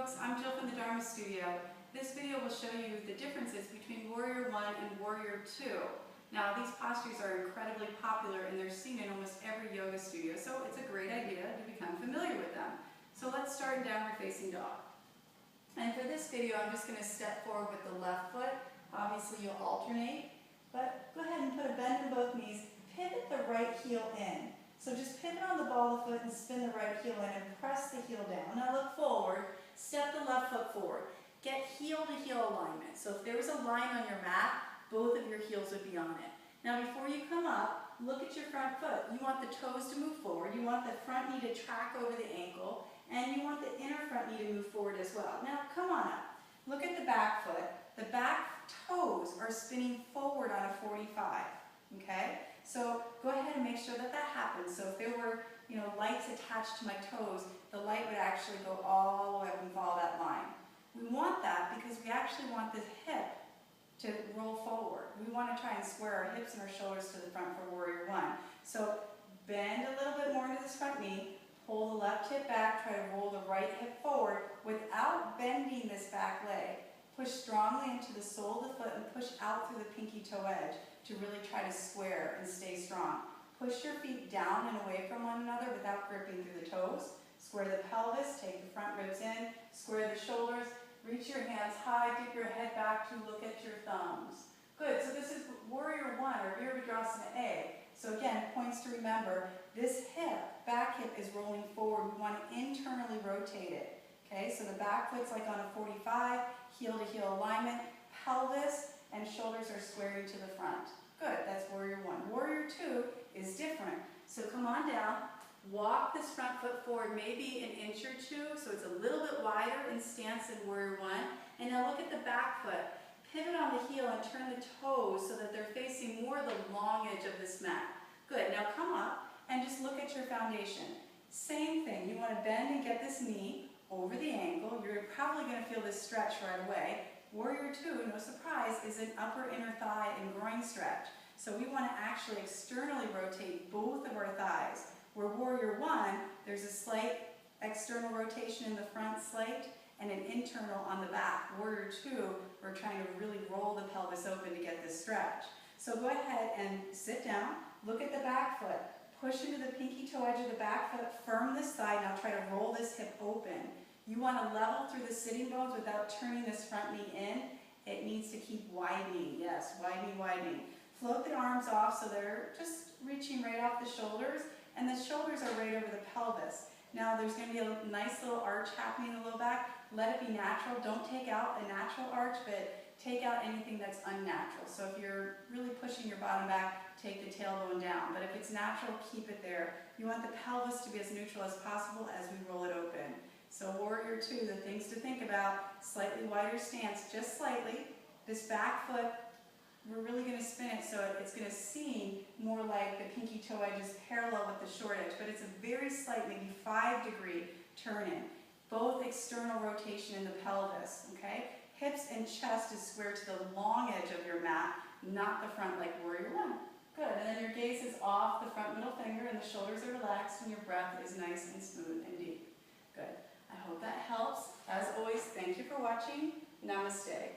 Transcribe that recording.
folks, I'm Jill from the Dharma Studio. This video will show you the differences between Warrior One and Warrior Two. Now these postures are incredibly popular and they're seen in almost every yoga studio, so it's a great idea to become familiar with them. So let's start in downward facing dog. And for this video I'm just going to step forward with the left foot. Obviously you'll alternate, but go ahead and put a bend in both knees, pivot the right heel in. So just pivot on the ball of the foot and spin the right heel in and press the heel down. Now look forward, step the left foot forward. Get heel to heel alignment. So if there was a line on your mat, both of your heels would be on it. Now before you come up, look at your front foot. You want the toes to move forward, you want the front knee to track over the ankle, and you want the inner front knee to move forward as well. Now come on up. Look at the back foot. The back toes are spinning forward on a 45. Okay? So go ahead and make sure that that happens. So if there were, lights attached to my toes, the light would actually go all the way up and follow that line. We want that because we actually want this hip to roll forward. We want to try and square our hips and our shoulders to the front for Warrior One. So bend a little bit more into this front knee, pull the left hip back, try to roll the right hip forward without bending this back leg. Push strongly into the sole of the foot and push out through the pinky toe edge to really try to square and stay strong. Push your feet down and away from one another without gripping through the toes. Square the pelvis, take the front ribs in, square the shoulders, reach your hands high, dip your head back to look at your thumbs. Good, so this is Warrior One or Virabhadrasana A. So again, points to remember, this hip, back hip is rolling forward. We want to internally rotate it. Okay, so the back foot's like on a 45, heel to heel alignment, pelvis and shoulders are squaring to the front. Good, that's Warrior One. Warrior Two is different. So come on down, walk this front foot forward maybe an inch or two, so it's a little bit wider in stance than Warrior One. And now look at the back foot. Pivot on the heel and turn the toes so that they're facing more the long edge of this mat. Good, now come up and just look at your foundation. Same thing, you want to bend and get this knee over the ankle. You're probably going to feel this stretch right away. Warrior Two, no surprise, is an upper inner thigh and groin stretch. So we want to actually externally rotate both of our thighs. Where Warrior One, there's a slight external rotation in the front slate and an internal on the back. Warrior Two, we're trying to really roll the pelvis open to get this stretch. So go ahead and sit down, look at the back foot, push into the pinky toe edge of the back foot, firm this thigh, now try to roll this hip open. You want to level through the sitting bones without turning this front knee in. It needs to keep widening. Yes, widening, widening. Float the arms off so they're just reaching right off the shoulders, and the shoulders are right over the pelvis. Now there's going to be a nice little arch happening in the low back. Let it be natural. Don't take out a natural arch, but take out anything that's unnatural. So if you're really pushing your bottom back, take the tailbone down. But if it's natural, keep it there. You want the pelvis to be as neutral as possible as we roll it open. So Warrior Two, the things to think about, slightly wider stance, just slightly. This back foot, we're really going to spin it so it's going to seem more like the pinky toe edge is parallel with the short edge, but it's a very slight, maybe 5-degree turn in. Both external rotation in the pelvis, okay? Hips and chest is square to the long edge of your mat, not the front like Warrior One. Good, and then your gaze is off the front middle finger and the shoulders are relaxed and your breath is nice and smooth and deep. Good. I hope that helps. As always, thank you for watching. Namaste.